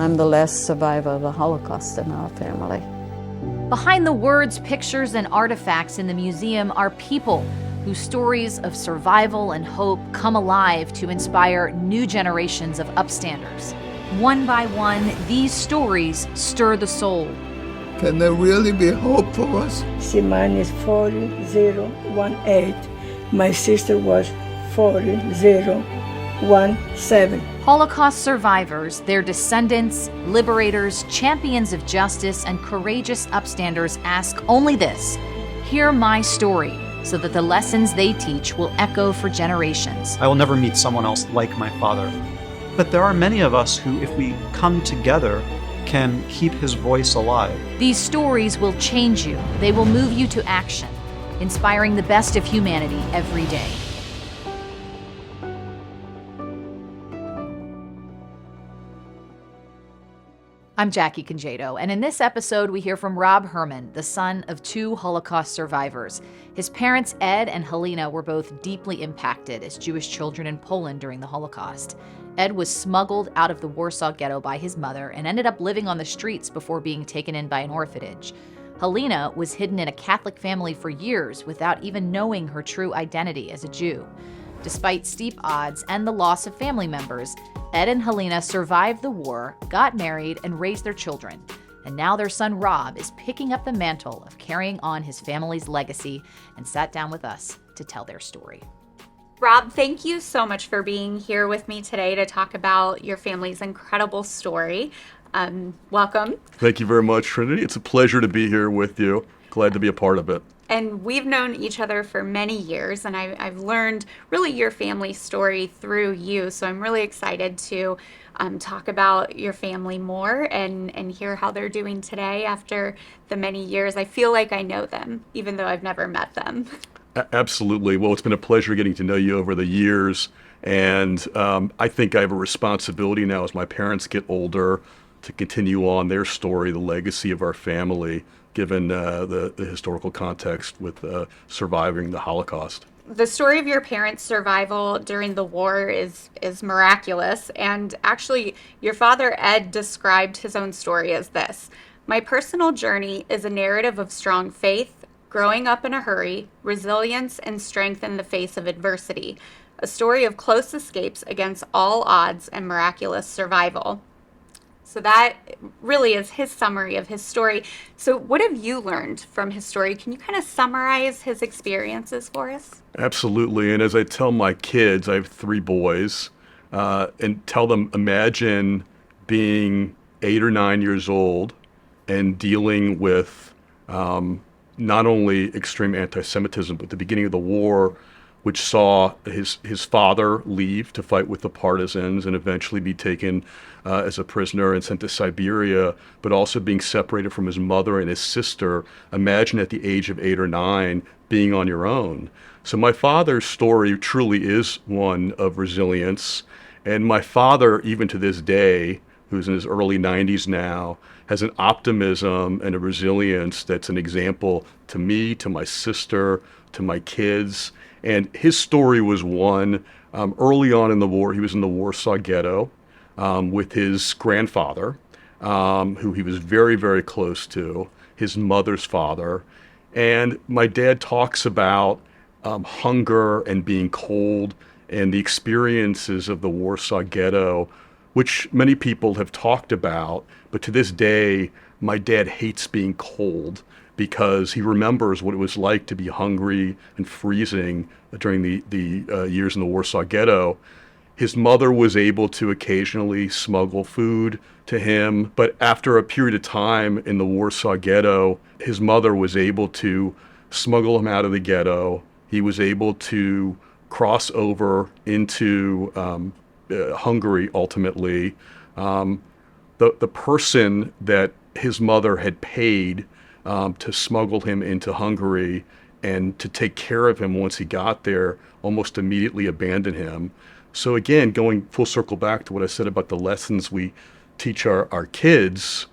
I'm the last survivor of the Holocaust in our family. Behind the words, pictures, and artifacts in the museum are people whose stories of survival and hope come alive to inspire new generations of upstanders. One by one, these stories stir the soul. Can there really be hope for us? Mine is 4018. My sister was 4017. Holocaust survivors, their descendants, liberators, champions of justice, and courageous upstanders ask only this: hear my story, so that the lessons they teach will echo for generations. I will never meet someone else like my father. But there are many of us who, if we come together, can keep his voice alive. These stories will change you. They will move you to action, inspiring the best of humanity every day. I'm Jackie Congedo, and in this episode, we hear from Rob Herman, the son of two Holocaust survivors. His parents, Ed and Helina, were both deeply impacted as Jewish children in Poland during the Holocaust. Ed was smuggled out of the Warsaw ghetto by his mother and ended up living on the streets before being taken in by an orphanage. Helina was hidden in a Catholic family for years without even knowing her true identity as a Jew. Despite steep odds and the loss of family members, Ed and Helina survived the war, got married, and raised their children. And now their son Rob is picking up the mantle of carrying on his family's legacy and sat down with us to tell their story. Rob, thank you so much for being here with me today to talk about your family's incredible story. Welcome. Thank you very much, Trinity. It's a pleasure to be here with you. Glad to be a part of it. And we've known each other for many years, and I've learned really your family story through you. So I'm really excited to talk about your family more and hear how they're doing today after the many years. I feel like I know them, even though I've never met them. Absolutely. Well, it's been a pleasure getting to know you over the years. And I think I have a responsibility now as my parents get older to continue on their story, the legacy of our family, given the historical context with surviving the Holocaust. The story of your parents' survival during the war is miraculous. And actually, your father, Ed, described his own story as this: my personal journey is a narrative of strong faith, growing up in a hurry, resilience, and strength in the face of adversity. A story of close escapes against all odds and miraculous survival. So that really is his summary of his story. So what have you learned from his story? Can you kind of summarize his experiences for us? Absolutely. And as I tell my kids, I have 3 boys, and tell them, imagine being 8 or 9 years old and dealing with not only extreme anti-Semitism, but the beginning of the war, which saw his father leave to fight with the partisans and eventually be taken as a prisoner and sent to Siberia, but also being separated from his mother and his sister. Imagine at the age of 8 or 9 being on your own. So my father's story truly is one of resilience. And my father, even to this day, who's in his early 90s now, has an optimism and a resilience that's an example to me, to my sister, to my kids. And his story was one, early on in the war, he was in the Warsaw ghetto with his grandfather, who he was very, very close to, his mother's father. And my dad talks about hunger and being cold and the experiences of the Warsaw ghetto, which many people have talked about. But to this day, my dad hates being cold because he remembers what it was like to be hungry and freezing during the years in the Warsaw ghetto. His mother was able to occasionally smuggle food to him, but after a period of time in the Warsaw ghetto, his mother was able to smuggle him out of the ghetto. He was able to cross over into Hungary ultimately. The person that his mother had paid to smuggle him into Hungary and to take care of him once he got there almost immediately abandoned him. So again, going full circle back to what I said about the lessons we teach our kids,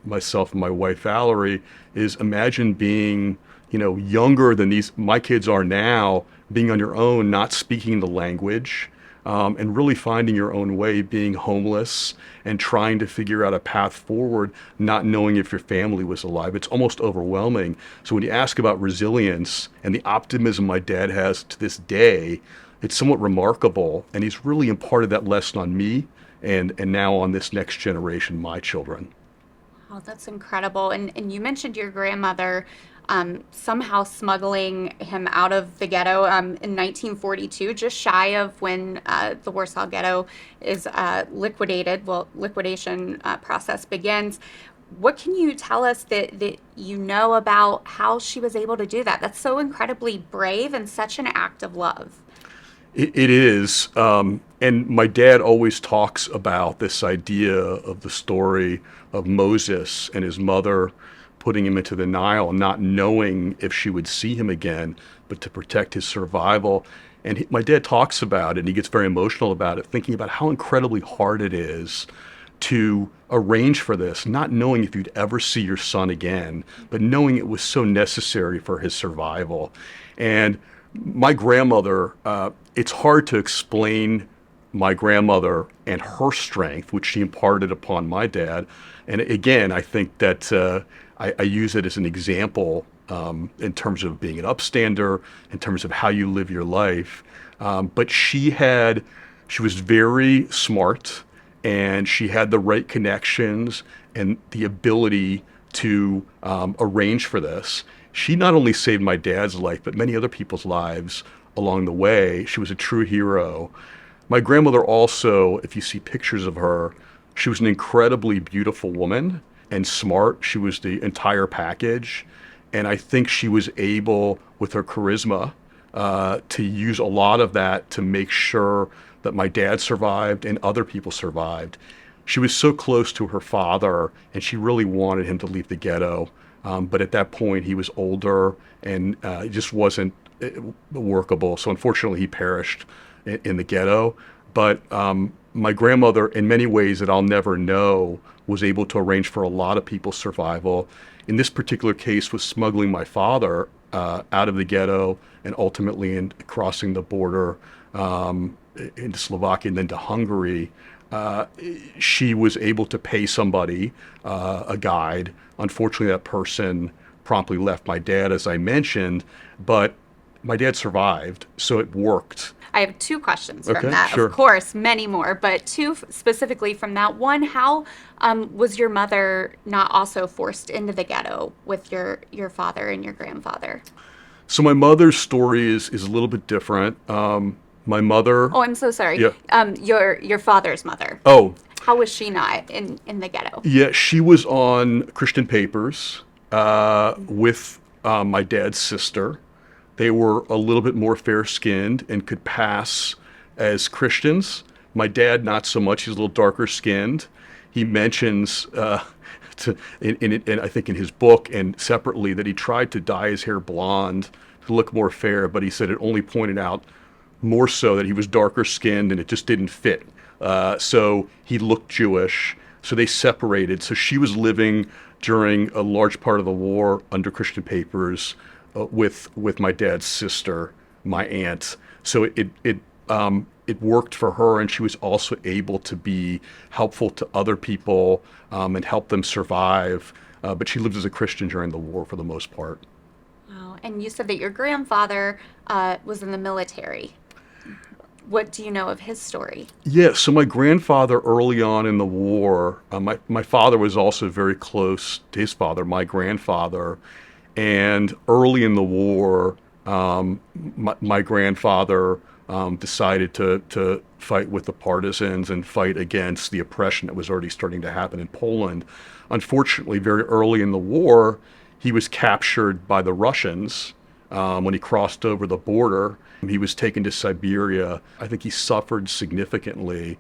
myself and my wife Valerie, is imagine being, younger than my kids are now, being on your own, not speaking the language, and really finding your own way, being homeless and trying to figure out a path forward, not knowing if your family was alive. It's almost overwhelming. So when you ask about resilience and the optimism my dad has to this day, it's somewhat remarkable. And he's really imparted that lesson on me and now on this next generation, my children. Oh, that's incredible. And you mentioned your grandmother somehow smuggling him out of the ghetto in 1942, just shy of when the Warsaw ghetto is liquidated. Well, liquidation process begins. What can you tell us that you know about how she was able to do that? That's so incredibly brave and such an act of love. It is. And my dad always talks about this idea of the story of Moses and his mother putting him into the Nile, not knowing if she would see him again, but to protect his survival. And my dad talks about it, and he gets very emotional about it, thinking about how incredibly hard it is to arrange for this, not knowing if you'd ever see your son again, but knowing it was so necessary for his survival. And my grandmother, it's hard to explain my grandmother and her strength, which she imparted upon my dad. And again, I think that I use it as an example in terms of being an upstander, in terms of how you live your life. But she was very smart, and she had the right connections and the ability to arrange for this. She not only saved my dad's life, but many other people's lives along the way. She was a true hero. My grandmother also, if you see pictures of her, she was an incredibly beautiful woman and smart. She was the entire package. And I think she was able, with her charisma, to use a lot of that to make sure that my dad survived and other people survived. She was so close to her father, and she really wanted him to leave the ghetto. But at that point, he was older, and it just wasn't workable. So unfortunately, he perished in the ghetto. But my grandmother, in many ways that I'll never know, was able to arrange for a lot of people's survival. In this particular case, was smuggling my father out of the ghetto and ultimately in crossing the border into Slovakia and then to Hungary. She was able to pay somebody, a guide. Unfortunately, that person promptly left my dad, as I mentioned, but my dad survived, so it worked. I have two questions from Okay, that. sure. Of course, many more, but two specifically from that. One, how was your mother not also forced into the ghetto with your father and your grandfather? So my mother's story is a little bit different. My mother... Oh, I'm so sorry. Yeah. Your father's mother. Oh, How was she not in the ghetto? yeah, she was on Christian papers with my dad's sister. They were a little bit more fair-skinned and could pass as Christians. My dad, not so much. He's a little darker-skinned. He mentions, and I think in his book and separately, that he tried to dye his hair blonde to look more fair, but he said it only pointed out more so that he was darker-skinned and it just didn't fit. So he looked Jewish. So they separated. So she was living during a large part of the war under Christian papers with my dad's sister, my aunt. So it worked for her, and she was also able to be helpful to other people and help them survive. But she lived as a Christian during the war for the most part. Wow. And you said that your grandfather was in the military. What do you know of his story? Yeah, so my grandfather early on in the war, my father was also very close to his father, my grandfather. And early in the war, my grandfather decided to fight with the partisans and fight against the oppression that was already starting to happen in Poland. Unfortunately, very early in the war, he was captured by the Russians when he crossed over the border. He was taken to Siberia. I think he suffered significantly,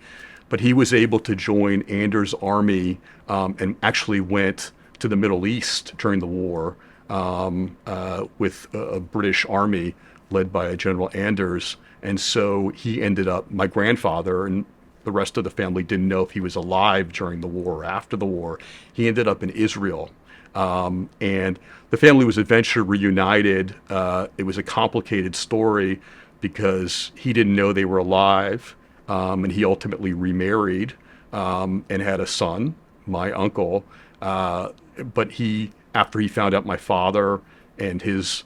but he was able to join Anders' army and actually went to the Middle East during the war. With a British army led by a General Anders. And so he ended up, my grandfather and the rest of the family didn't know if he was alive during the war or after the war. He ended up in Israel. And the family was eventually reunited. It was a complicated story because he didn't know they were alive. and he ultimately remarried and had a son, my uncle. But after he found out my father and his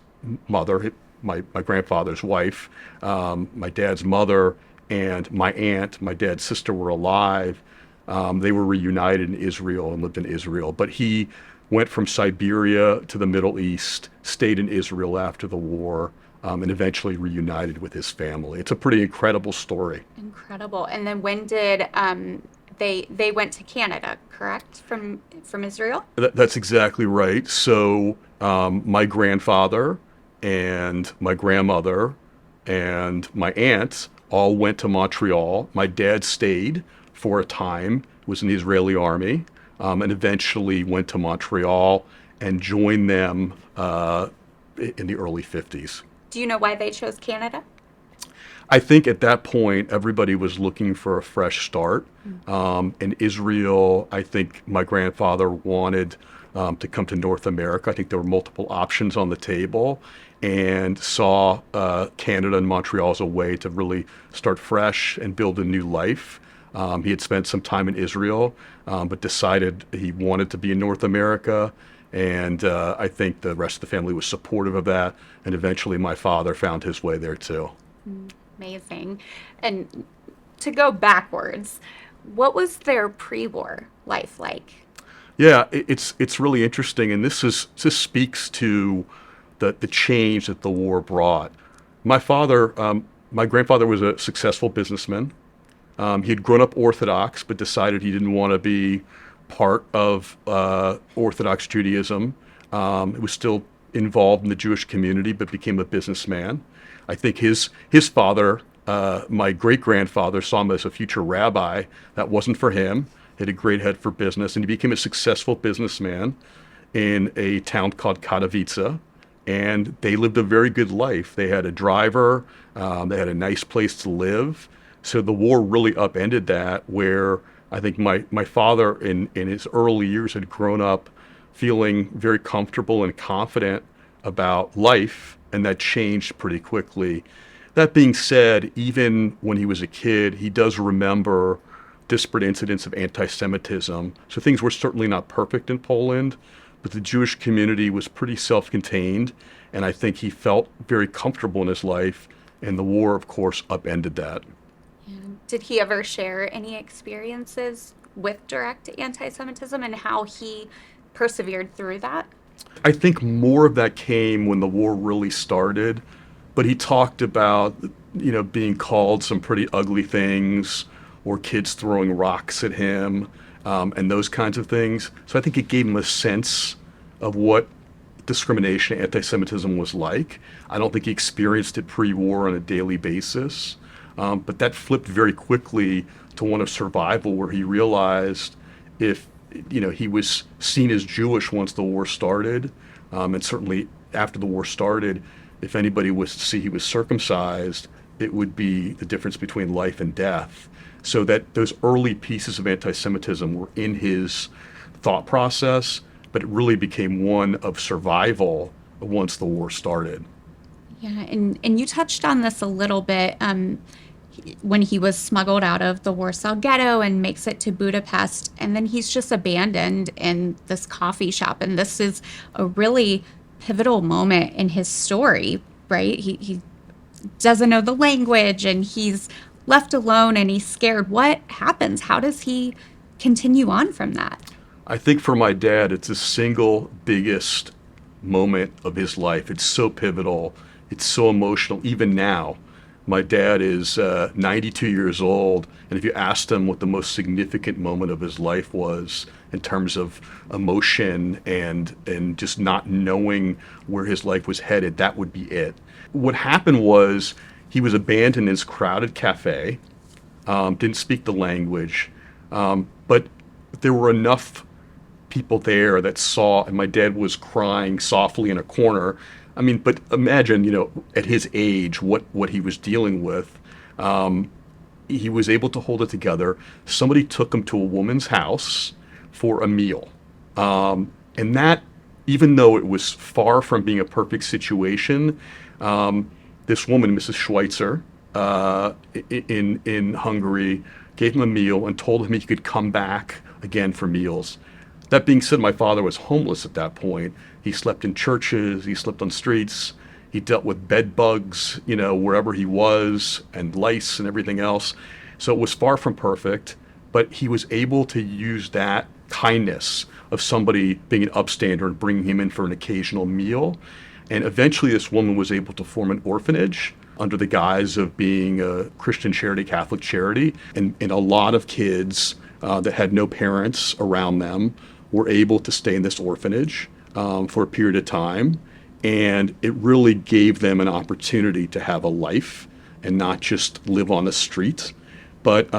mother, my grandfather's wife, my dad's mother, and my aunt, my dad's sister, were alive, they were reunited in Israel and lived in Israel. But he went from Siberia to the Middle East, stayed in Israel after the war, and eventually reunited with his family. It's a pretty incredible story. Incredible. And then when did they went to Canada, correct? From Israel? That's exactly right. So my grandfather and my grandmother and my aunt all went to Montreal. My dad stayed for a time, was in the Israeli army, and eventually went to Montreal and joined them in the early 50s. Do you know why they chose Canada? I think at that point, everybody was looking for a fresh start. In Israel, I think my grandfather wanted to come to North America. I think there were multiple options on the table, and saw Canada and Montreal as a way to really start fresh and build a new life. He had spent some time in Israel, but decided he wanted to be in North America. And I think the rest of the family was supportive of that. And eventually my father found his way there too. Amazing. And to go backwards, what was their pre-war life like? Yeah, it's really interesting. And this speaks to the change that the war brought. My grandfather was a successful businessman. He had grown up Orthodox, but decided he didn't want to be part of Orthodox Judaism. He was still involved in the Jewish community, but became a businessman. I think his father, my great-grandfather, saw him as a future rabbi. That wasn't for him. He had a great head for business, and he became a successful businessman in a town called Katowice. And they lived a very good life. They had a driver. They had a nice place to live. So the war really upended that, where I think my father in his early years had grown up feeling very comfortable and confident about life, and that changed pretty quickly. That being said, even when he was a kid, he does remember disparate incidents of anti-Semitism. So things were certainly not perfect in Poland, but the Jewish community was pretty self-contained, and I think he felt very comfortable in his life, and the war, of course, upended that. Did he ever share any experiences with direct anti-Semitism and how he persevered through that? I think more of that came when the war really started, but he talked about, being called some pretty ugly things, or kids throwing rocks at him, and those kinds of things. So I think it gave him a sense of what discrimination, anti-Semitism was like. I don't think he experienced it pre-war on a daily basis. But that flipped very quickly to one of survival, where he realized if, he was seen as Jewish once the war started, and certainly after the war started, if anybody was to see he was circumcised, it would be the difference between life and death. So that those early pieces of anti-Semitism were in his thought process, but it really became one of survival once the war started. Yeah, and you touched on this a little bit when he was smuggled out of the Warsaw ghetto and makes it to Budapest, and then he's just abandoned in this coffee shop. And this is a really pivotal moment in his story, right? He doesn't know the language, and he's left alone, and he's scared. What happens? How does he continue on from that? I think for my dad, it's the single biggest moment of his life. It's so pivotal. It's so emotional. Even now, my dad is 92 years old, and if you asked him what the most significant moment of his life was in terms of emotion and just not knowing where his life was headed, that would be it. What happened was he was abandoned in his crowded cafe, didn't speak the language, but there were enough people there that saw, and my dad was crying softly in a corner. I mean, but imagine, at his age, what he was dealing with. He was able to hold it together. Somebody took him to a woman's house for a meal. And that, even though it was far from being a perfect situation, this woman, Mrs. Schweitzer, in Hungary, gave him a meal, and told him he could come back again for meals. That being said, my father was homeless at that point. He slept in churches, he slept on streets, he dealt with bed bugs, wherever he was, and lice and everything else. So it was far from perfect, but he was able to use that kindness of somebody being an upstander and bringing him in for an occasional meal. And eventually this woman was able to form an orphanage under the guise of being a Christian charity, Catholic charity. And a lot of kids that had no parents around them were able to stay in this orphanage for a period of time. And it really gave them an opportunity to have a life and not just live on the street. But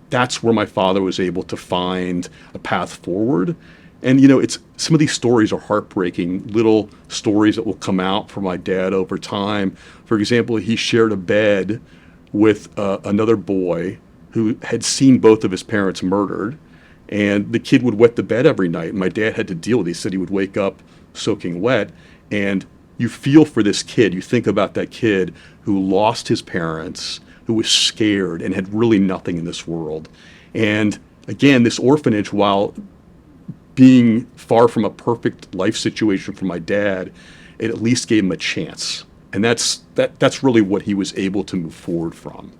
that's where my father was able to find a path forward. And, it's some of these stories are heartbreaking, little stories that will come out from my dad over time. For example, he shared a bed with another boy who had seen both of his parents murdered. And the kid would wet the bed every night. And my dad had to deal with it. He said he would wake up soaking wet. And you feel for this kid. You think about that kid who lost his parents, who was scared and had really nothing in this world. And again, this orphanage, while being far from a perfect life situation for my dad, it at least gave him a chance. And that's really what he was able to move forward from.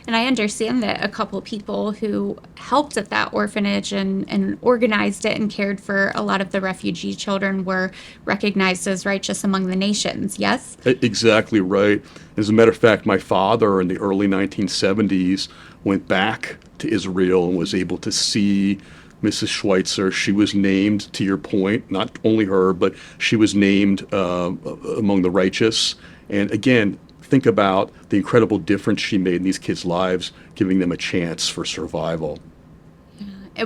And I understand that a couple people who helped at that orphanage and organized it and cared for a lot of the refugee children were recognized as righteous among the nations, yes? Exactly right. As a matter of fact, my father in the early 1970s went back to Israel and was able to see Mrs. Schweitzer. She was named, to your point, not only her, but she was named among the righteous. And again, think about the incredible difference she made in these kids' lives, giving them a chance for survival.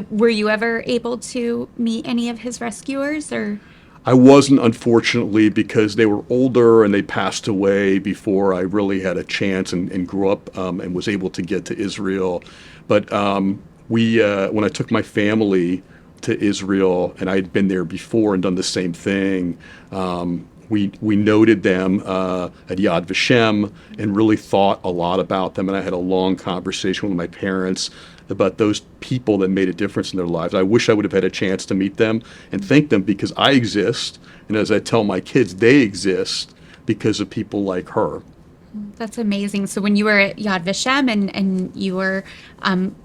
Were you ever able to meet any of his rescuers, or? I wasn't, unfortunately, because they were older and they passed away before I really had a chance and grew up and was able to get to Israel. But when I took my family to Israel, and I had been there before and done the same thing, we noted them at Yad Vashem and really thought a lot about them. And I had a long conversation with my parents about those people that made a difference in their lives. I wish I would have had a chance to meet them and thank them, because I exist. And as I tell my kids, they exist because of people like her. That's amazing. So when you were at Yad Vashem and you were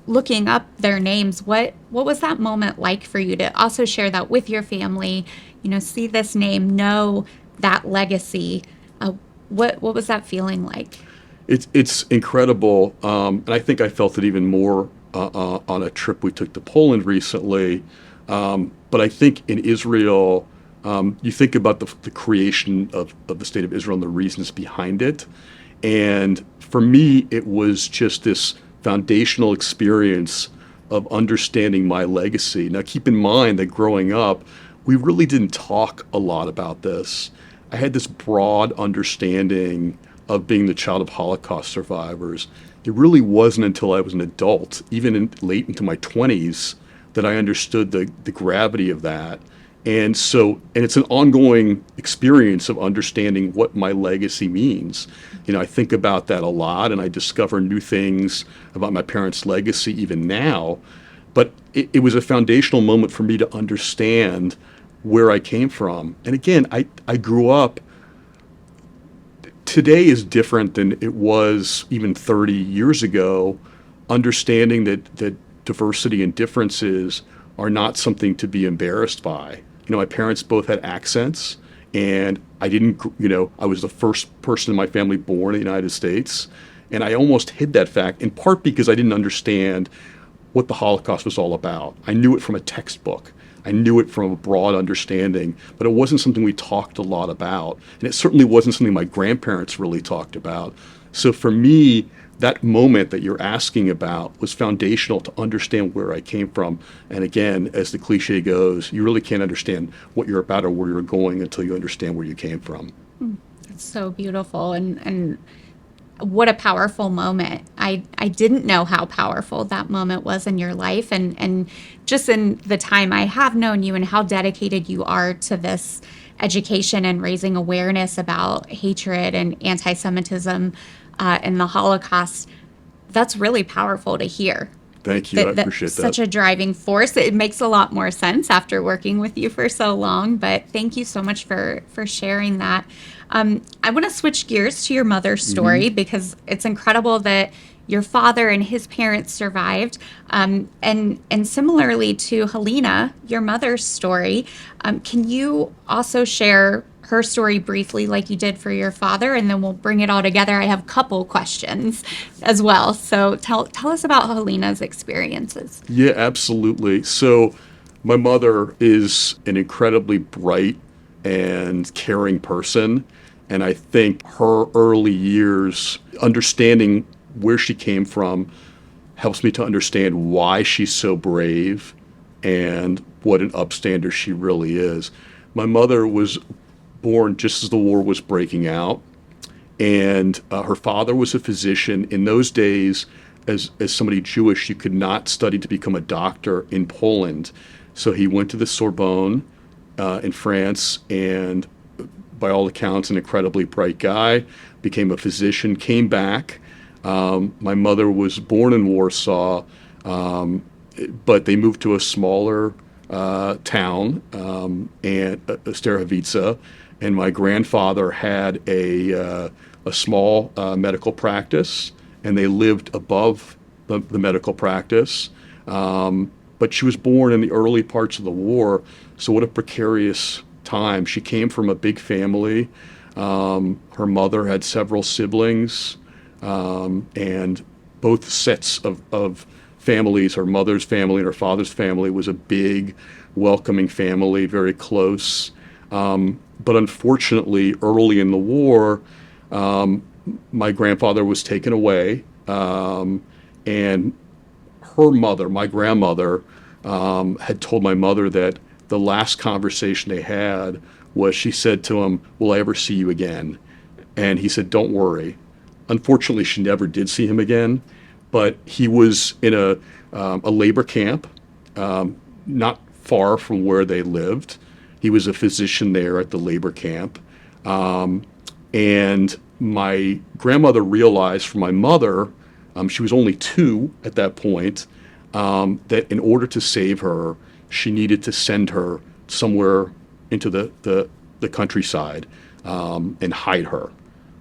looking up their names, what was that moment like for you to also share that with your family, see this name, know that legacy? What was that feeling like? It's incredible. And I think I felt it even more on a trip we took to Poland recently. But I think in Israel, you think about the creation of the state of Israel and the reasons behind it. And for me, it was just this foundational experience of understanding my legacy. Now, keep in mind that growing up, we really didn't talk a lot about this. I had this broad understanding of being the child of Holocaust survivors. It really wasn't until I was an adult, even late into my 20s, that I understood the gravity of that. And it's an ongoing experience of understanding what my legacy means. I think about that a lot, and I discover new things about my parents' legacy even now. But it was a foundational moment for me to understand where I came from. And again, I grew up. Today is different than it was even 30 years ago, understanding that diversity and differences are not something to be embarrassed by. My parents both had accents, and I was the first person in my family born in the United States, and I almost hid that fact, in part because I didn't understand what the Holocaust was all about. I knew it from a textbook. I knew it from a broad understanding, but it wasn't something we talked a lot about, and it certainly wasn't something my grandparents really talked about. So for me, that moment that you're asking about was foundational to understand where I came from. And again, as the cliche goes, you really can't understand what you're about or where you're going until you understand where you came from. It's so beautiful, and what a powerful moment. I didn't know how powerful that moment was in your life, and just in the time I have known you and how dedicated you are to this education and raising awareness about hatred and anti-Semitism. in the Holocaust. That's really powerful to hear. Thank you. I appreciate that. Such a driving force. It makes a lot more sense after working with you for so long, but thank you so much for sharing that. I want to switch gears to your mother's story because it's incredible that your father and his parents survived. And similarly to Helina, your mother's story, can you also share her story briefly like you did for your father, and then we'll bring it all together. I have a couple questions as well. So tell us about Helina's experiences. Yeah, absolutely. So my mother is an incredibly bright and caring person. And I think her early years, understanding where she came from, helps me to understand why she's so brave and what an upstander she really is. My mother was born just as the war was breaking out, and her father was a physician. In those days, as somebody Jewish, you could not study to become a doctor in Poland. So he went to the Sorbonne in France, and by all accounts, an incredibly bright guy, became a physician, came back. My mother was born in Warsaw, but they moved to a smaller town, and Starachowice, and my grandfather had a small medical practice, and they lived above the medical practice. But she was born in the early parts of the war, so what a precarious time. She came from a big family. Her mother had several siblings, and both sets of families, her mother's family and her father's family, was a big, welcoming family, very close. But unfortunately, early in the war, my grandfather was taken away, and her mother, my grandmother, had told my mother that the last conversation they had was, she said to him, "Will I ever see you again?" And he said, "Don't worry." Unfortunately, she never did see him again, but he was in a labor camp, not far from where they lived. He was a physician there at the labor camp. And my grandmother realized from my mother, she was only 2 at that point, that in order to save her, she needed to send her somewhere into the countryside and hide her.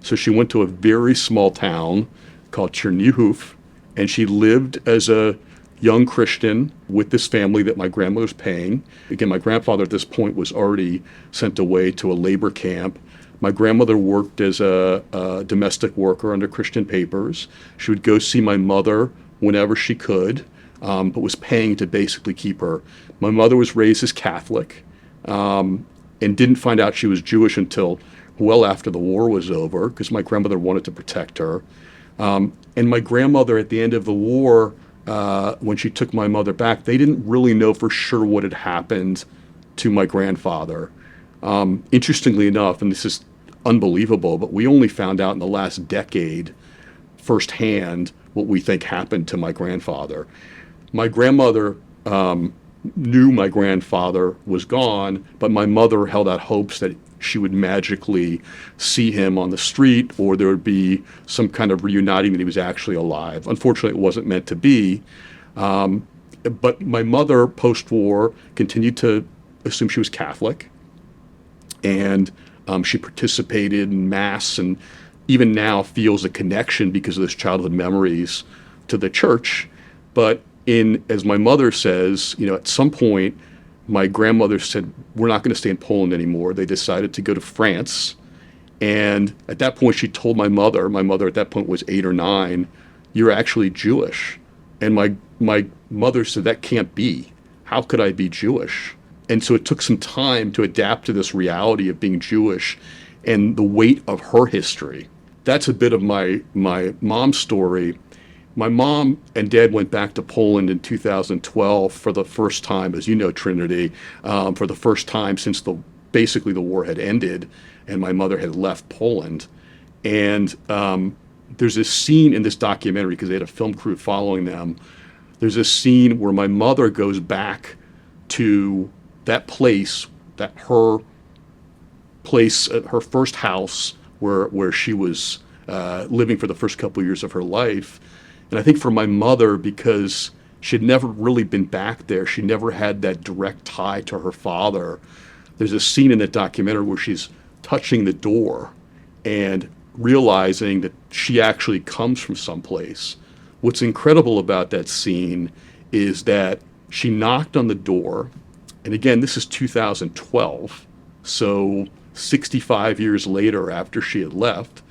So she went to a very small town called Chernihiv, and she lived as a young Christian with this family that my grandmother was paying. Again, my grandfather at this point was already sent away to a labor camp. My grandmother worked as a domestic worker under Christian papers. She would go see my mother whenever she could, but was paying to basically keep her. My mother was raised as Catholic, and didn't find out she was Jewish until well after the war was over, because my grandmother wanted to protect her. And my grandmother, at the end of the war, when she took my mother back, they didn't really know for sure what had happened to my grandfather. Interestingly enough, and this is unbelievable, but we only found out in the last decade firsthand what we think happened to my grandfather. My grandmother knew my grandfather was gone, but my mother held out hopes that she would magically see him on the street, or there would be some kind of reuniting that he was actually alive. Unfortunately, it wasn't meant to be. But my mother, post-war, continued to assume she was Catholic, and she participated in Mass, and even now feels a connection because of those childhood memories to the church. But as my mother says, at some point, my grandmother said, "We're not going to stay in Poland anymore." They decided to go to France. And at that point, she told my mother at that point was 8 or 9, "You're actually Jewish." And my mother said, "That can't be. How could I be Jewish?" And so it took some time to adapt to this reality of being Jewish and the weight of her history. That's a bit of my mom's story. My mom and dad went back to Poland in 2012 for the first time, as you know, Trinity, for the first time since basically the war had ended and my mother had left Poland. And there's this scene in this documentary, because they had a film crew following them. There's a scene where my mother goes back to that place, her first house where she was living for the first couple of years of her life. And I think for my mother, because she'd never really been back there, she never had that direct tie to her father. There's a scene in the documentary where she's touching the door and realizing that she actually comes from someplace. What's incredible about that scene is that she knocked on the door, and again, this is 2012, so 65 years later after she had left,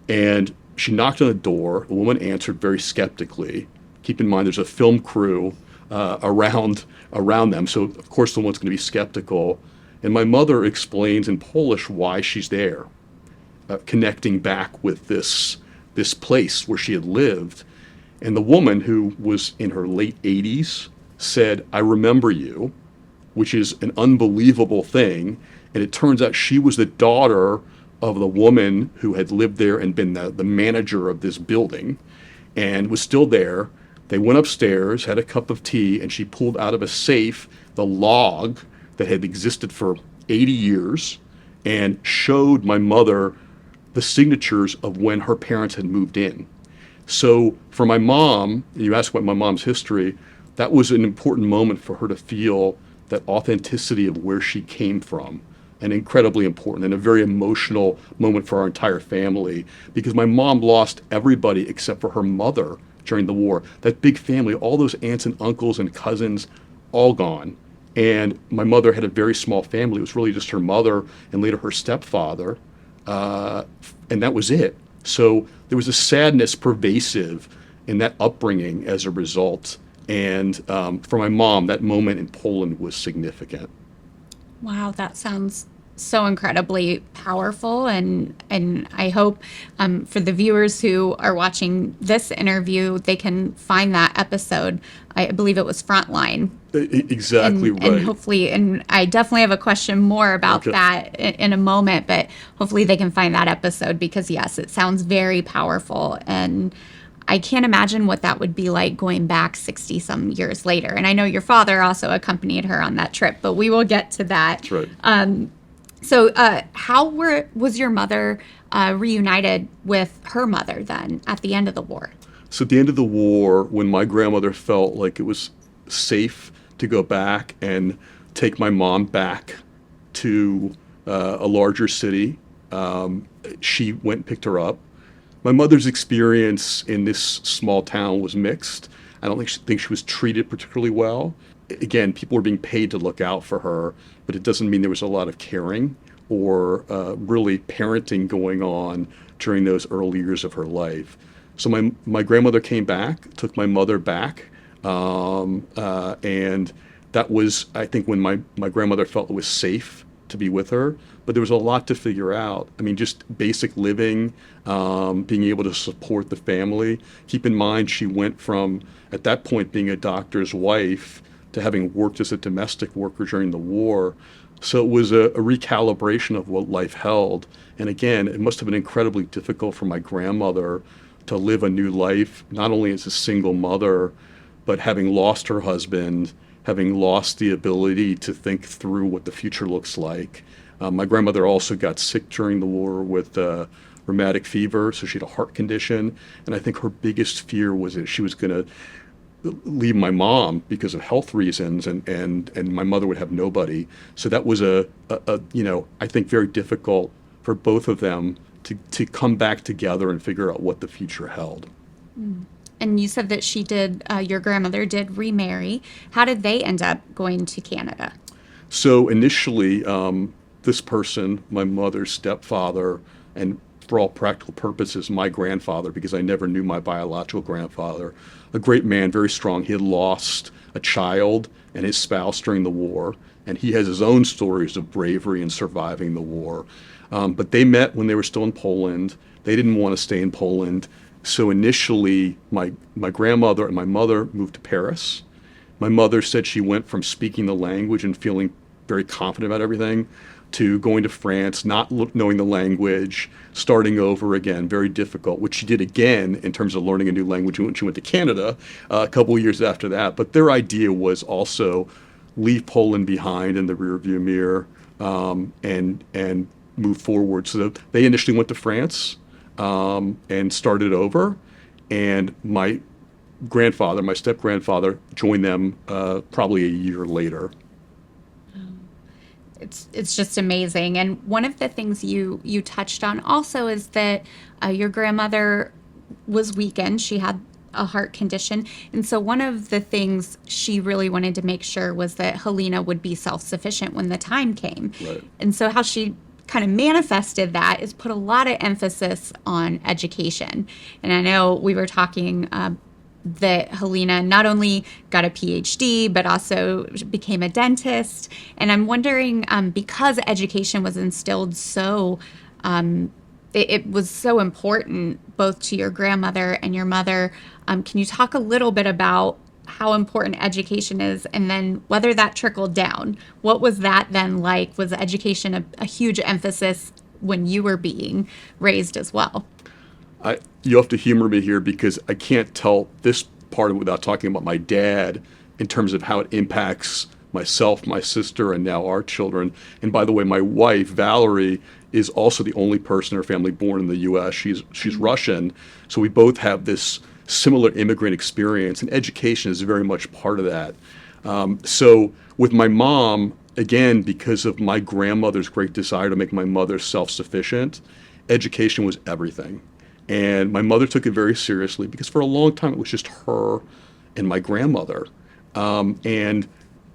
and she knocked on the door. A woman answered very skeptically. Keep in mind, there's a film crew around them, so of course the one's going to be skeptical. And my mother explains in Polish why she's there, connecting back with this place where she had lived. And the woman, who was in her late 80s, said, "I remember you," which is an unbelievable thing. And it turns out she was the daughter of the woman who had lived there and been the manager of this building and was still there. They went upstairs, had a cup of tea, and she pulled out of a safe the log that had existed for 80 years and showed my mother the signatures of when her parents had moved in. So for my mom, you asked about my mom's history, that was an important moment for her to feel that authenticity of where she came from, and incredibly important and a very emotional moment for our entire family, because my mom lost everybody except for her mother during the war. That big family, all those aunts and uncles and cousins, all gone. And my mother had a very small family. It was really just her mother and later her stepfather, and that was it. So there was a sadness pervasive in that upbringing as a result. And for my mom, that moment in Poland was significant. Wow, that sounds so incredibly powerful, and I hope for the viewers who are watching this interview, they can find that episode. I believe it was Frontline. Exactly right. And hopefully, and I definitely have a question more about that in a moment, but hopefully they can find that episode, because yes, it sounds very powerful, and I can't imagine what that would be like going back 60 some years later. And I know your father also accompanied her on that trip, but we will get to that. That's right. So how was your mother reunited with her mother then at the end of the war? So at the end of the war, when my grandmother felt like it was safe to go back and take my mom back to a larger city, she went and picked her up. My mother's experience in this small town was mixed. I don't think she was treated particularly well. Again, people were being paid to look out for her, but it doesn't mean there was a lot of caring or really parenting going on during those early years of her life. So my grandmother came back, took my mother back, and that was, I think, when my grandmother felt it was safe to be with her. But there was a lot to figure out. I mean, just basic living, being able to support the family. Keep in mind, she went from, at that point, being a doctor's wife to having worked as a domestic worker during the war. So it was a recalibration of what life held. And again, it must have been incredibly difficult for my grandmother to live a new life, not only as a single mother, but having lost her husband, having lost the ability to think through what the future looks like. My grandmother also got sick during the war with rheumatic fever, so she had a heart condition. And I think her biggest fear was that she was going to leave my mom because of health reasons, and my mother would have nobody. So that was I think very difficult for both of them to come back together and figure out what the future held. And you said that your grandmother did remarry. How did they end up going to Canada? So initially, this person, my mother's stepfather, and for all practical purposes, my grandfather, because I never knew my biological grandfather, a great man, very strong. He had lost a child and his spouse during the war, and he has his own stories of bravery and surviving the war. But they met when they were still in Poland. They didn't want to stay in Poland. So initially, my grandmother and my mother moved to Paris. My mother said she went from speaking the language and feeling very confident about everything to going to France, not knowing the language, starting over again, very difficult, which she did again in terms of learning a new language when she went to Canada a couple of years after that. But their idea was also leave Poland behind in the rearview mirror and move forward. So they initially went to France. and started over. And my grandfather, my step-grandfather, joined them probably a year later. It's just amazing. And one of the things you touched on also is that your grandmother was weakened. She had a heart condition. And so one of the things she really wanted to make sure was that Helina would be self-sufficient when the time came. Right. And so how she kind of manifested that is put a lot of emphasis on education. And I know we were talking that Helina not only got a PhD, but also became a dentist. And I'm wondering, because education was instilled so, it was so important both to your grandmother and your mother. Can you talk a little bit about how important education is, and then whether that trickled down? What was that then like? Was education a huge emphasis when you were being raised as well? You have to humor me here because I can't tell this part of it without talking about my dad in terms of how it impacts myself, my sister, and now our children. And by the way, my wife, Valerie, is also the only person in her family born in the U.S. She's Russian, so we both have this similar immigrant experience, and education is very much part of that. So with my mom, again, because of my grandmother's great desire to make my mother self-sufficient, education was everything. And my mother took it very seriously because for a long time it was just her and my grandmother. And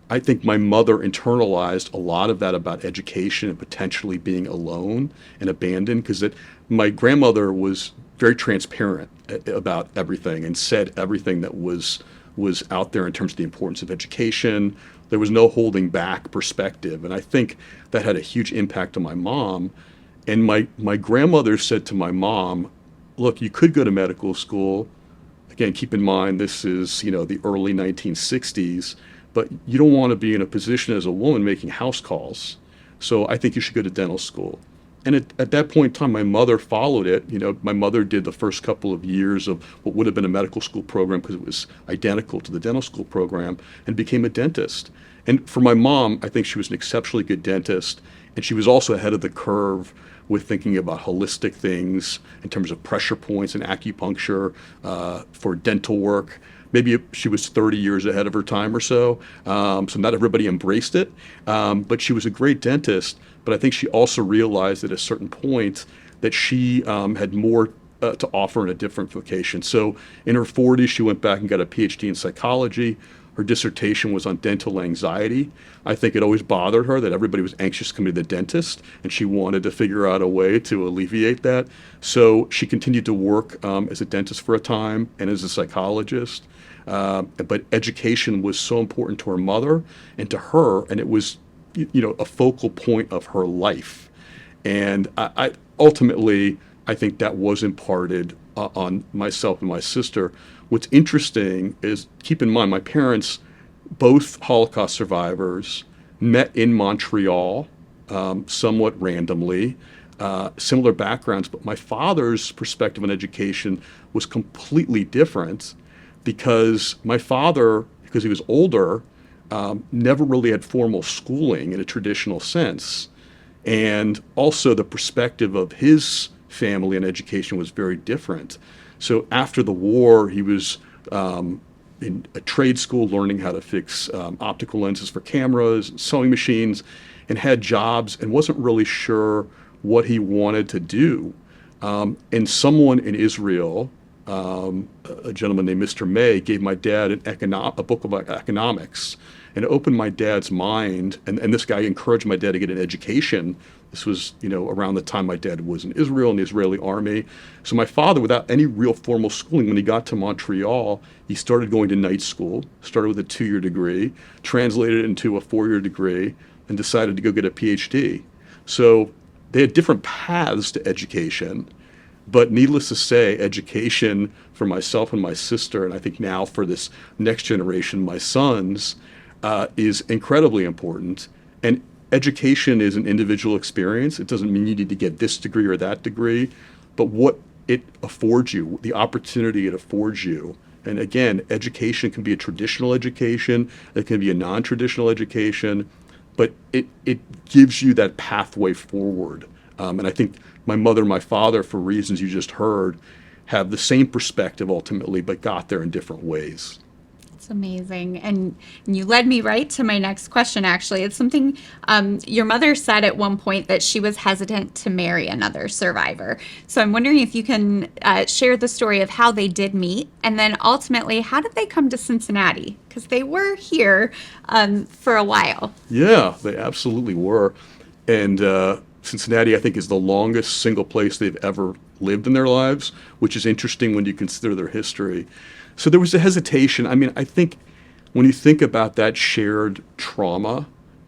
I think my mother internalized a lot of that about education and potentially being alone and abandoned, because my grandmother was very transparent about everything and said everything that was out there in terms of the importance of education. There was no holding back perspective. And I think that had a huge impact on my mom. And my grandmother said to my mom, look, you could go to medical school. Again, keep in mind, this is, the early 1960s, but you don't want to be in a position as a woman making house calls. So I think you should go to dental school. And at that point in time, my mother followed it. My mother did the first couple of years of what would have been a medical school program because it was identical to the dental school program, and became a dentist. And for my mom, I think she was an exceptionally good dentist. And she was also ahead of the curve with thinking about holistic things in terms of pressure points and acupuncture for dental work. Maybe she was 30 years ahead of her time or so. So not everybody embraced it. But she was a great dentist. But I think she also realized at a certain point that she had more to offer in a different vocation. So in her 40s, she went back and got a PhD in psychology. Her dissertation was on dental anxiety. I think it always bothered her that everybody was anxious to come to the dentist, and she wanted to figure out a way to alleviate that. So she continued to work as a dentist for a time and as a psychologist. But education was so important to her mother and to her, and it was, a focal point of her life. And I ultimately, I think that was imparted on myself and my sister. What's interesting is, keep in mind, my parents, both Holocaust survivors, met in Montreal, somewhat randomly, similar backgrounds, but my father's perspective on education was completely different because my father, because he was older, never really had formal schooling in a traditional sense. And also the perspective of his family and education was very different. So after the war, he was in a trade school learning how to fix optical lenses for cameras, sewing machines, and had jobs and wasn't really sure what he wanted to do. And someone in Israel, a gentleman named Mr. May, gave my dad a book about economics, and it opened my dad's mind. And this guy encouraged my dad to get an education. This was, around the time my dad was in Israel in the Israeli army. So my father, without any real formal schooling, when he got to Montreal, he started going to night school, started with a 2-year degree, translated it into a 4-year degree, and decided to go get a PhD. So they had different paths to education. But needless to say, education for myself and my sister, and I think now for this next generation, my sons, is incredibly important. And education is an individual experience. It doesn't mean you need to get this degree or that degree, but what it affords you, the opportunity it affords you. And again, education can be a traditional education, it can be a non-traditional education, but it gives you that pathway forward And I think my mother and my father, for reasons you just heard, have the same perspective ultimately, but got there in different ways. It's amazing. And you led me right to my next question, actually. It's something your mother said at one point, that she was hesitant to marry another survivor. So I'm wondering if you can share the story of how they did meet, and then ultimately, how did they come to Cincinnati? Because they were here for a while. Yeah, they absolutely were. And Cincinnati, I think, is the longest single place they've ever lived in their lives, which is interesting when you consider their history. So there was a hesitation. I mean, I think when you think about that shared trauma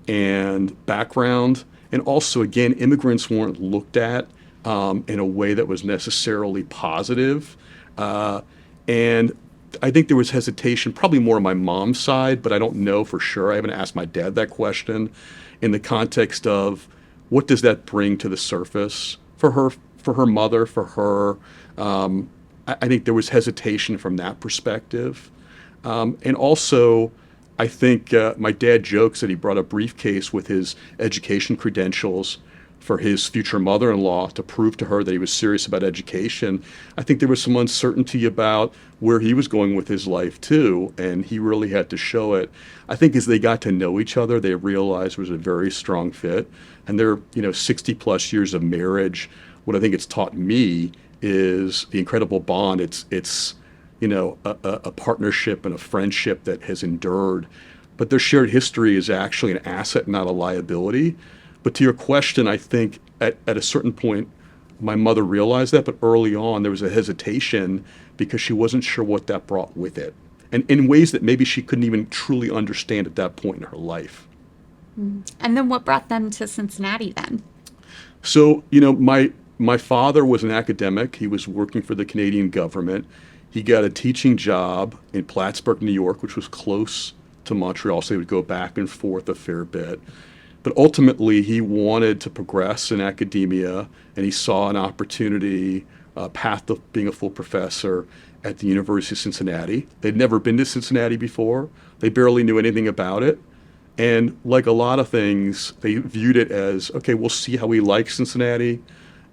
and background, and also, again, immigrants weren't looked at in a way that was necessarily positive. And I think there was hesitation, probably more on my mom's side, but I don't know for sure. I haven't asked my dad that question, in the context of what does that bring to the surface for her mother, for her. I think there was hesitation from that perspective. And also, I think my dad jokes that he brought a briefcase with his education credentials for his future mother-in-law to prove to her that he was serious about education. I think there was some uncertainty about where he was going with his life too, and he really had to show it. I think as they got to know each other, they realized it was a very strong fit. And their 60 plus years of marriage, what I think it's taught me is the incredible bond. It's a partnership and a friendship that has endured. But their shared history is actually an asset, not a liability. But to your question, I think at a certain point, my mother realized that, but early on there was a hesitation because she wasn't sure what that brought with it. And in ways that maybe she couldn't even truly understand at that point in her life. And then what brought them to Cincinnati then? So, my father was an academic. He was working for the Canadian government. He got a teaching job in Plattsburgh, New York, which was close to Montreal, so he would go back and forth a fair bit. But ultimately, he wanted to progress in academia, and he saw an opportunity, a path to being a full professor at the University of Cincinnati. They'd never been to Cincinnati before. They barely knew anything about it. And like a lot of things, they viewed it as, okay, we'll see how we like Cincinnati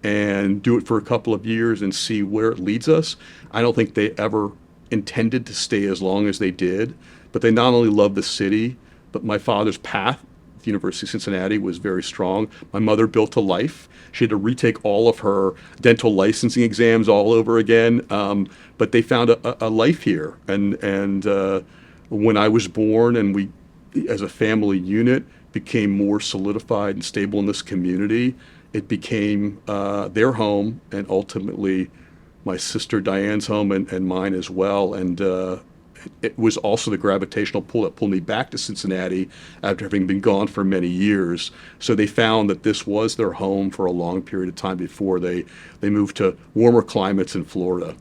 and do it for a couple of years and see where it leads us. I don't think they ever intended to stay as long as they did, but they not only loved the city, but my father's path at the University of Cincinnati was very strong. My mother built a life. She had to retake all of her dental licensing exams all over again, but they found a life here. And when I was born and we, as a family unit, became more solidified and stable in this community, it became their home, and ultimately my sister Diane's home and mine as well. And it was also the gravitational pull that pulled me back to Cincinnati after having been gone for many years. So they found that this was their home for a long period of time before they moved to warmer climates in Florida.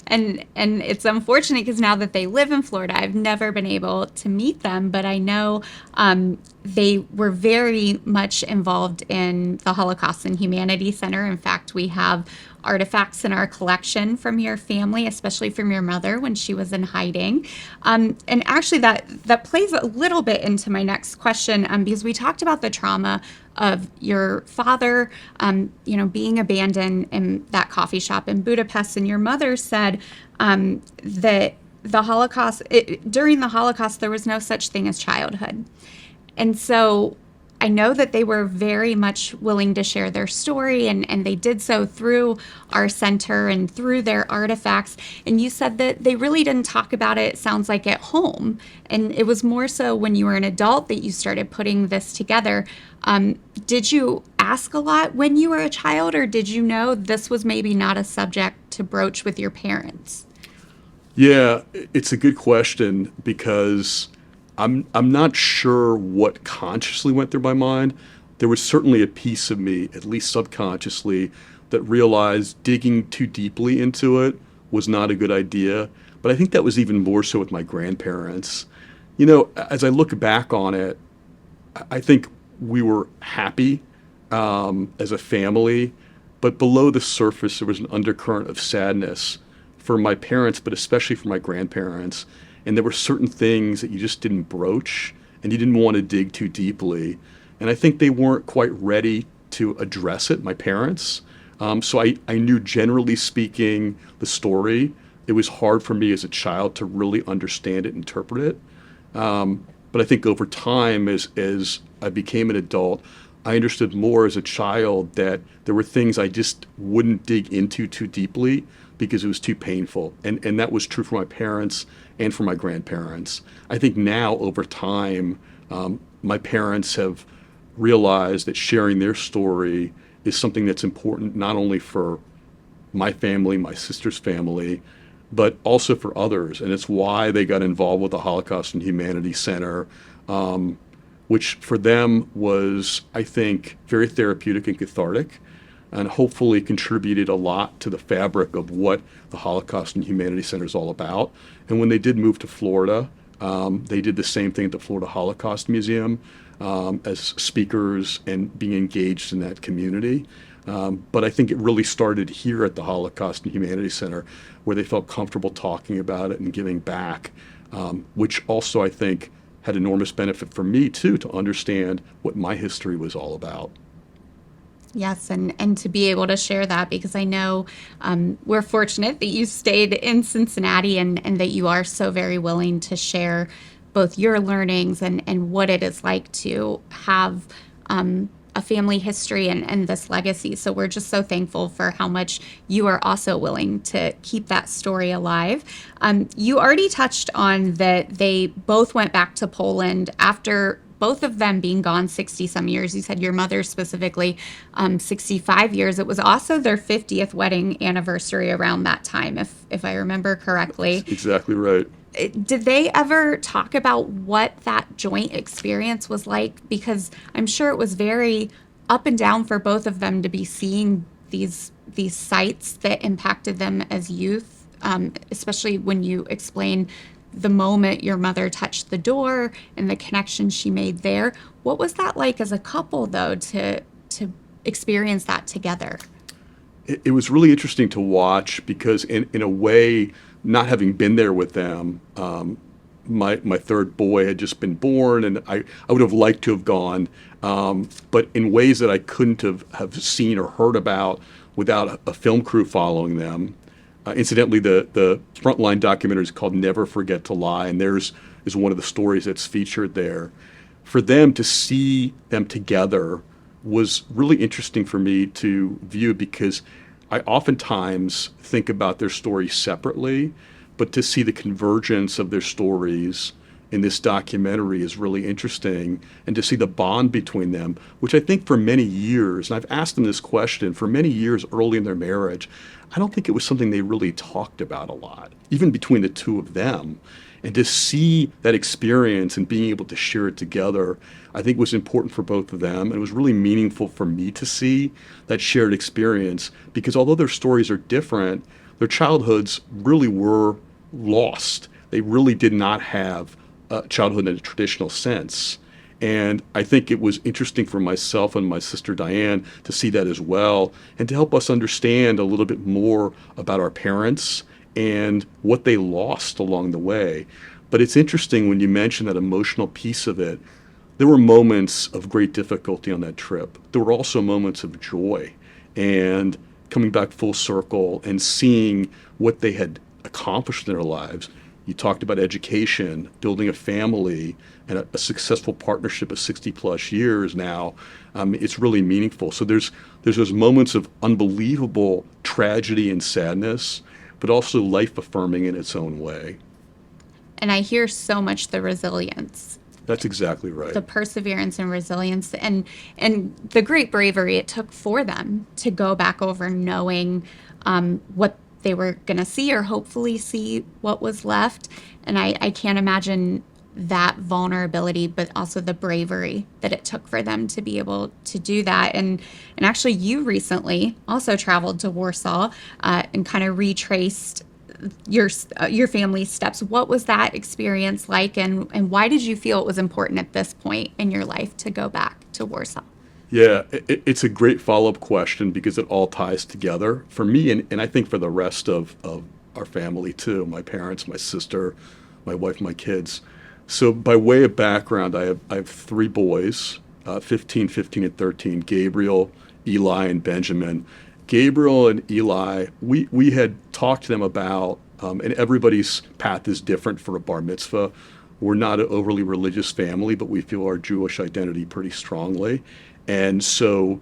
And it's unfortunate because now that they live in Florida, I've never been able to meet them, but I know they were very much involved in the Holocaust and Humanity Center. In fact, we have artifacts in our collection from your family, especially from your mother when she was in hiding. And actually that plays a little bit into my next question, because we talked about the trauma of your father, being abandoned in that coffee shop in Budapest. And your mother said that the Holocaust, during the Holocaust, there was no such thing as childhood. And so I know that they were very much willing to share their story, and they did so through our center and through their artifacts. And you said that they really didn't talk about it, sounds like, at home. And it was more so when you were an adult that you started putting this together. Did you ask a lot when you were a child, or did you know this was maybe not a subject to broach with your parents? Yeah, it's a good question because I'm not sure what consciously went through my mind. There was certainly a piece of me, at least subconsciously, that realized digging too deeply into it was not a good idea. But I think that was even more so with my grandparents. As I look back on it, I think we were happy as a family, but below the surface there was an undercurrent of sadness for my parents, but especially for my grandparents. And there were certain things that you just didn't broach, and you didn't want to dig too deeply. And I think they weren't quite ready to address it, my parents. So I knew, generally speaking, the story. It was hard for me as a child to really understand it, interpret it. But I think over time, as I became an adult, I understood more as a child that there were things I just wouldn't dig into too deeply because it was too painful. And that was true for my parents and for my grandparents. I think now, over time, my parents have realized that sharing their story is something that's important not only for my family, my sister's family, but also for others. And it's why they got involved with the Holocaust and Humanity Center, which for them was, I think, very therapeutic and cathartic, and hopefully contributed a lot to the fabric of what the Holocaust and Humanity Center is all about. And when they did move to Florida, they did the same thing at the Florida Holocaust Museum as speakers and being engaged in that community. But I think it really started here at the Holocaust and Humanity Center, where they felt comfortable talking about it and giving back, which also, I think, had enormous benefit for me, too, to understand what my history was all about. Yes, and to be able to share that, because I know we're fortunate that you stayed in Cincinnati and that you are so very willing to share both your learnings and what it is like to have a family history and this legacy. So we're just so thankful for how much you are also willing to keep that story alive. You already touched on that they both went back to Poland after both of them being gone 60-some years. You said your mother specifically 65 years. It was also their 50th wedding anniversary around that time, if I remember correctly. That's exactly right. Did they ever talk about what that joint experience was like? Because I'm sure it was very up and down for both of them to be seeing these sites that impacted them as youth, especially when you explain the moment your mother touched the door and the connection she made there. What was that like as a couple, though, to experience that together? It was really interesting to watch because in a way, not having been there with them, my third boy had just been born, and I would have liked to have gone, but in ways that I couldn't have seen or heard about without a film crew following them. Incidentally, the Frontline documentary is called Never Forget to Lie, and is one of the stories that's featured there. For them to see them together was really interesting for me to view, because I oftentimes think about their stories separately, but to see the convergence of their stories in this documentary is really interesting, and to see the bond between them, which I think for many years, and I've asked them this question, for many years early in their marriage, I don't think it was something they really talked about a lot, even between the two of them. And to see that experience and being able to share it together, I think was important for both of them. And it was really meaningful for me to see that shared experience, because although their stories are different, their childhoods really were lost. They really did not have a childhood in a traditional sense. And I think it was interesting for myself and my sister Diane to see that as well, and to help us understand a little bit more about our parents and what they lost along the way. But it's interesting when you mention that emotional piece of it. There were moments of great difficulty on that trip. There were also moments of joy, and coming back full circle and seeing what they had accomplished in their lives. You talked about education, building a family, and a successful partnership of 60 plus years now. It's really meaningful. So there's those moments of unbelievable tragedy and sadness, but also life affirming in its own way. And I hear so much the resilience. That's exactly right. The perseverance and resilience and the great bravery it took for them to go back over knowing what they were going to see, or hopefully see what was left. And I can't imagine that vulnerability, but also the bravery that it took for them to be able to do that. And actually, you recently also traveled to Warsaw and kind of retraced your family's steps. What was that experience like, and why did you feel it was important at this point in your life to go back to Warsaw? Yeah, it's a great follow-up question, because it all ties together for me, and I think for the rest of our family too, my parents, my sister, my wife, my kids. So by way of background, I have 3 boys, 15, 15, and 13, Gabriel, Eli, and Benjamin. Gabriel and Eli, we had talked to them about, and everybody's path is different for a bar mitzvah. We're not an overly religious family, but we feel our Jewish identity pretty strongly. And so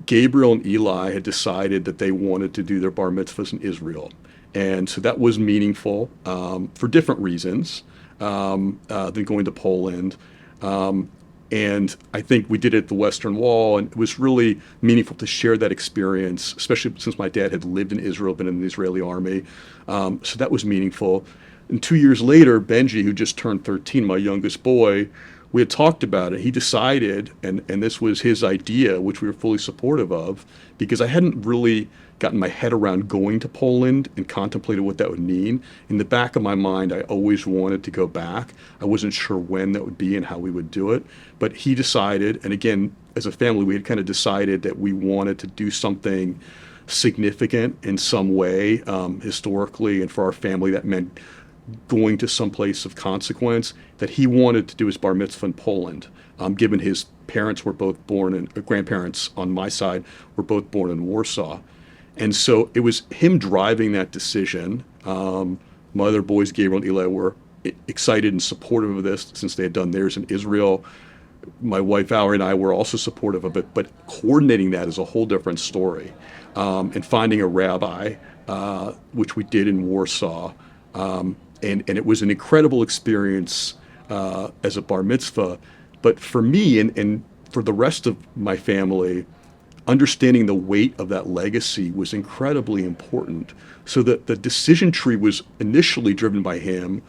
Gabriel and Eli had decided that they wanted to do their bar mitzvahs in Israel. And so that was meaningful for different reasons than going to Poland. And I think we did it at the Western Wall, and it was really meaningful to share that experience, especially since my dad had lived in Israel, been in the Israeli army. So that was meaningful. And 2 years later, Benji, who just turned 13, my youngest boy, we had talked about it. He decided, and this was his idea, which we were fully supportive of, because I hadn't really gotten my head around going to Poland and contemplated what that would mean. In the back of my mind, I always wanted to go back. I wasn't sure when that would be and how we would do it. But he decided, and again, as a family, we had kind of decided that we wanted to do something significant in some way, historically, and for our family, that meant going to some place of consequence, that he wanted to do his bar mitzvah in Poland, given his parents were both born in, grandparents on my side were both born in Warsaw. And so it was him driving that decision. My other boys, Gabriel and Eli, were excited and supportive of this since they had done theirs in Israel. My wife, Valerie, and I were also supportive of it, but coordinating that is a whole different story. And finding a rabbi, which we did in Warsaw, and it was an incredible experience as a bar mitzvah. But for me and for the rest of my family, understanding the weight of that legacy was incredibly important. So that the decision tree was initially driven by him,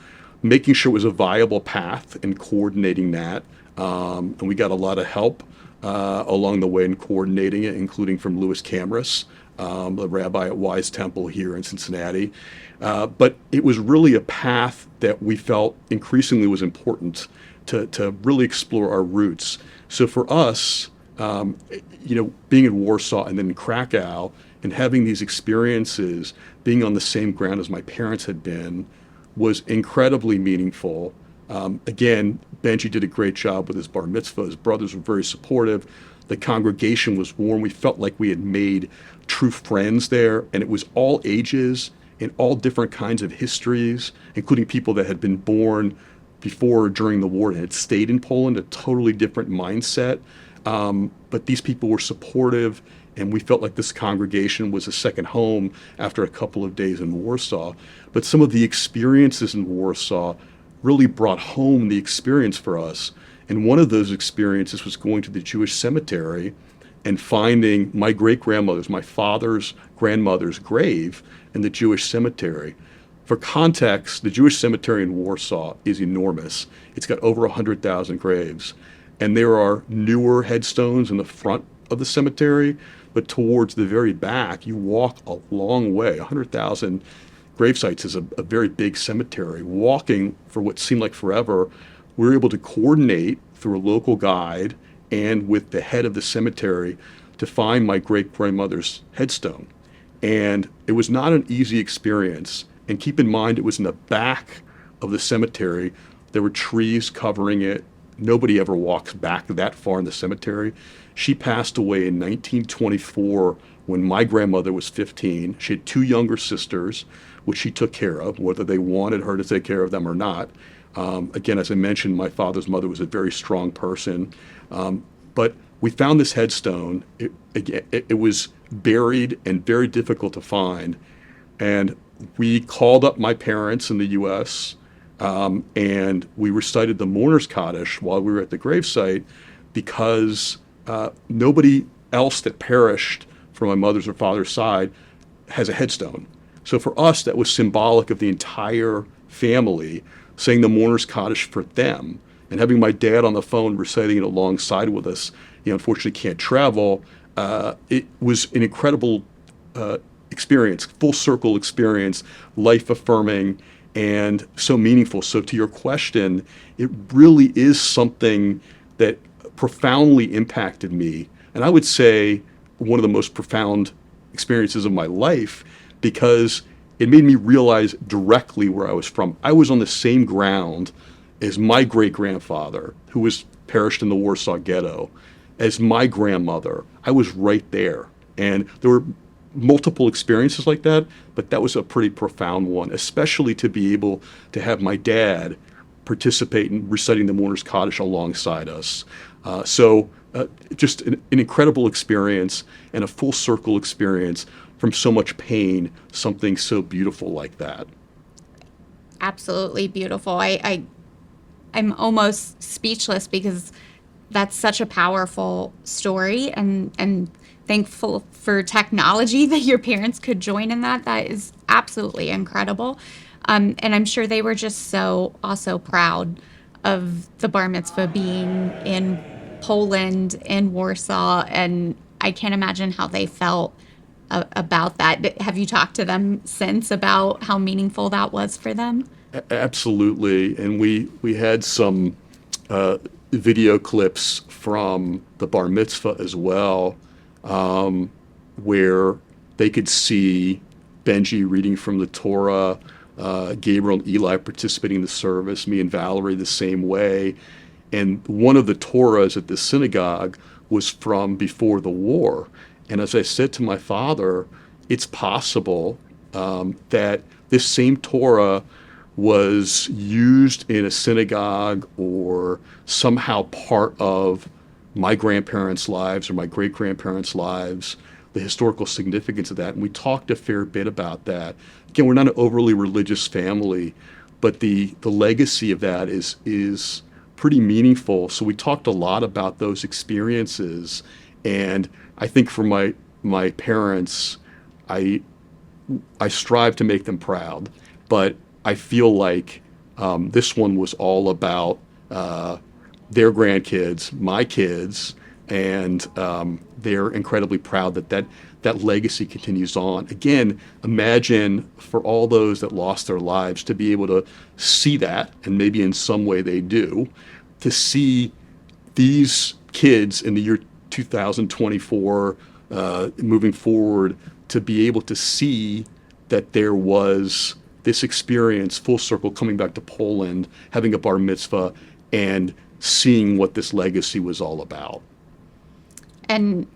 making sure it was a viable path and coordinating that. And we got a lot of help along the way in coordinating it, including from Louis Camrus, the rabbi at Wise Temple here in Cincinnati. But it was really a path that we felt increasingly was important to really explore our roots. So for us, being in Warsaw and then in Krakow and having these experiences, being on the same ground as my parents had been, was incredibly meaningful. Again, Benji did a great job with his bar mitzvah. His brothers were very supportive. The congregation was warm. We felt like we had made true friends there, and it was all ages and all different kinds of histories, including people that had been born before or during the war and had stayed in Poland, a totally different mindset. But these people were supportive, and we felt like this congregation was a second home after a couple of days in Warsaw. But some of the experiences in Warsaw really brought home the experience for us. And one of those experiences was going to the Jewish cemetery and finding my great-grandmother's, my father's grandmother's grave in the Jewish cemetery. For context, the Jewish cemetery in Warsaw is enormous. It's got over 100,000 graves. And there are newer headstones in the front of the cemetery, but towards the very back, you walk a long way. 100,000 grave sites is a very big cemetery. Walking for what seemed like forever, we were able to coordinate through a local guide and with the head of the cemetery to find my great-grandmother's headstone. And it was not an easy experience. And keep in mind, it was in the back of the cemetery. There were trees covering it. Nobody ever walks back that far in the cemetery. She passed away in 1924 when my grandmother was 15. She had two younger sisters, which she took care of, whether they wanted her to take care of them or not. Again, as I mentioned, my father's mother was a very strong person. But we found this headstone. It was buried and very difficult to find. And we called up my parents in the U.S., and we recited the Mourner's Kaddish while we were at the gravesite because nobody else that perished from my mother's or father's side has a headstone. So for us, that was symbolic of the entire family saying the Mourner's Kaddish for them. And having my dad on the phone reciting it alongside with us, he unfortunately can't travel. It was an incredible experience, full circle experience, life affirming, and so meaningful. So to your question, it really is something that profoundly impacted me. And I would say one of the most profound experiences of my life because it made me realize directly where I was from. I was on the same ground as my great-grandfather, who was perished in the Warsaw ghetto. As my grandmother, I was right there. And there were multiple experiences like that, but that was a pretty profound one, especially to be able to have my dad participate in reciting the Mourner's Kaddish alongside us. Just an incredible experience and a full circle experience from so much pain, something so beautiful like that. Absolutely beautiful. I'm almost speechless because that's such a powerful story, and thankful for technology that your parents could join in that. That is absolutely incredible. And I'm sure they were just so also proud of the bar mitzvah being in Poland, in Warsaw, and I can't imagine how they felt about that. Have you talked to them since about how meaningful that was for them? Absolutely. And we had some video clips from the bar mitzvah as well, where they could see Benji reading from the Torah, Gabriel and Eli participating in the service, me and Valerie the same way. And one of the Torahs at the synagogue was from before the war. And as I said to my father, it's possible that this same Torah was used in a synagogue or somehow part of my grandparents' lives or my great-grandparents' lives, the historical significance of that. And we talked a fair bit about that. Again, we're not an overly religious family, but the legacy of that is pretty meaningful. So we talked a lot about those experiences. And I think for my parents, I strive to make them proud, but I feel like this one was all about their grandkids, my kids, and they're incredibly proud that legacy continues on. Again, imagine for all those that lost their lives to be able to see that, and maybe in some way they do, to see these kids in the year 2024 moving forward, to be able to see that there was this experience, full circle, coming back to Poland, having a bar mitzvah, and seeing what this legacy was all about. And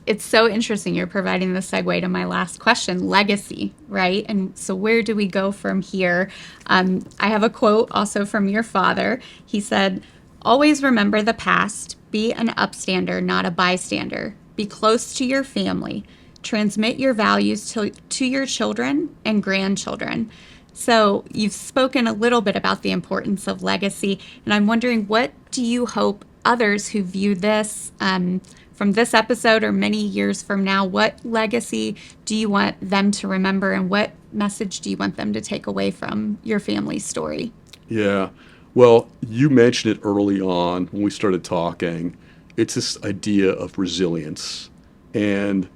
it's so interesting. You're providing the segue to my last question, legacy, right? And so where do we go from here? I have a quote also from your father. He said, "Always remember the past. Be an upstander, not a bystander. Be close to your family. Transmit your values to your children and grandchildren." So you've spoken a little bit about the importance of legacy, and I'm wondering, what do you hope others who view this from this episode or many years from now, what legacy do you want them to remember, and what message do you want them to take away from your family's story? Yeah, well, you mentioned it early on when we started talking. It's this idea of resilience. And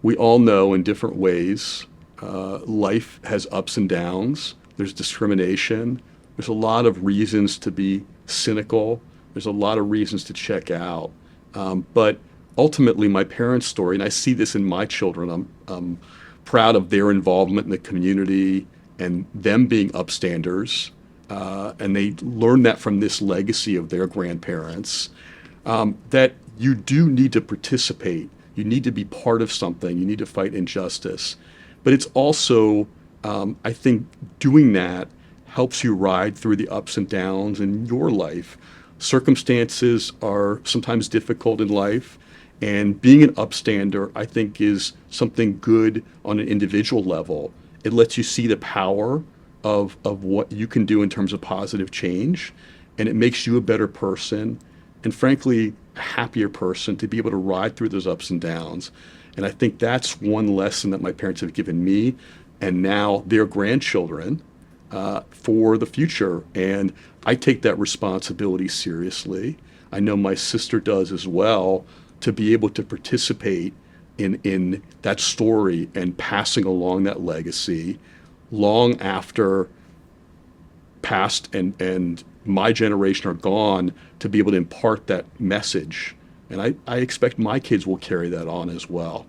we all know in different ways, life has ups and downs. There's discrimination. There's a lot of reasons to be cynical. There's a lot of reasons to check out. But ultimately, my parents' story, and I see this in my children, I'm proud of their involvement in the community and them being upstanders. And they learned that from this legacy of their grandparents, that you do need to participate. You need to be part of something. You need to fight injustice. But it's also, I think, doing that helps you ride through the ups and downs in your life. Circumstances are sometimes difficult in life, and being an upstander, I think, is something good on an individual level. It lets you see the power of what you can do in terms of positive change, and it makes you a better person, and frankly, a happier person to be able to ride through those ups and downs. And I think that's one lesson that my parents have given me, and now their grandchildren, for the future. And I take that responsibility seriously. I know my sister does as well, to be able to participate in that story and passing along that legacy long after past and my generation are gone, to be able to impart that message. And I expect my kids will carry that on as well.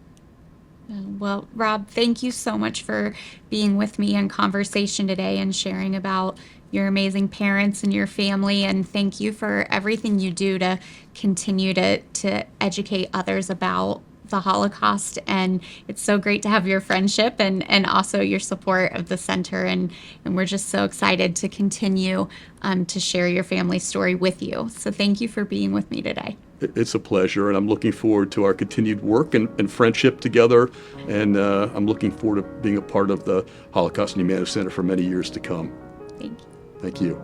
Well, Rob, thank you so much for being with me in conversation today and sharing about your amazing parents and your family. And thank you for everything you do to continue to educate others about the Holocaust. And it's so great to have your friendship and also your support of the center. And we're just so excited to continue to share your family story with you. So thank you for being with me today. It's a pleasure, and I'm looking forward to our continued work and friendship together. And I'm looking forward to being a part of the Holocaust and Humanities Center for many years to come. Thank you. Thank you.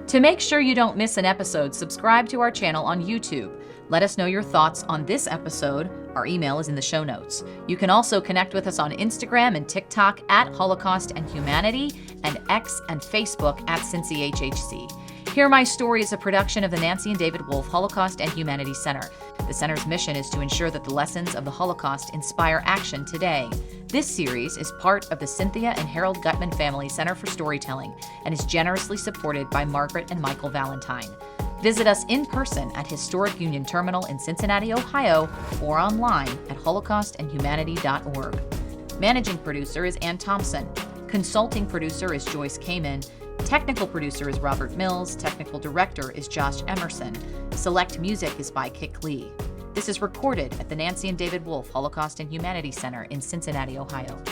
To make sure you don't miss an episode, subscribe to our channel on YouTube. Let us know your thoughts on this episode. Our email is in the show notes. You can also connect with us on Instagram and TikTok at Holocaust and Humanity, and X and Facebook at CincyHHC. Hear My Story is a production of the Nancy and David Wolf Holocaust and Humanities Center. The center's mission is to ensure that the lessons of the Holocaust inspire action today. This series is part of the Cynthia and Harold Gutman Family Center for Storytelling and is generously supported by Margaret and Michael Valentine. Visit us in person at Historic Union Terminal in Cincinnati, Ohio, or online at holocaustandhumanity.org. Managing producer is Ann Thompson. Consulting producer is Joyce Kamen. Technical producer is Robert Mills. Technical director is Josh Emerson. Select music is by Kik Lee. This is recorded at the Nancy and David Wolf Holocaust and Humanities Center in Cincinnati, Ohio.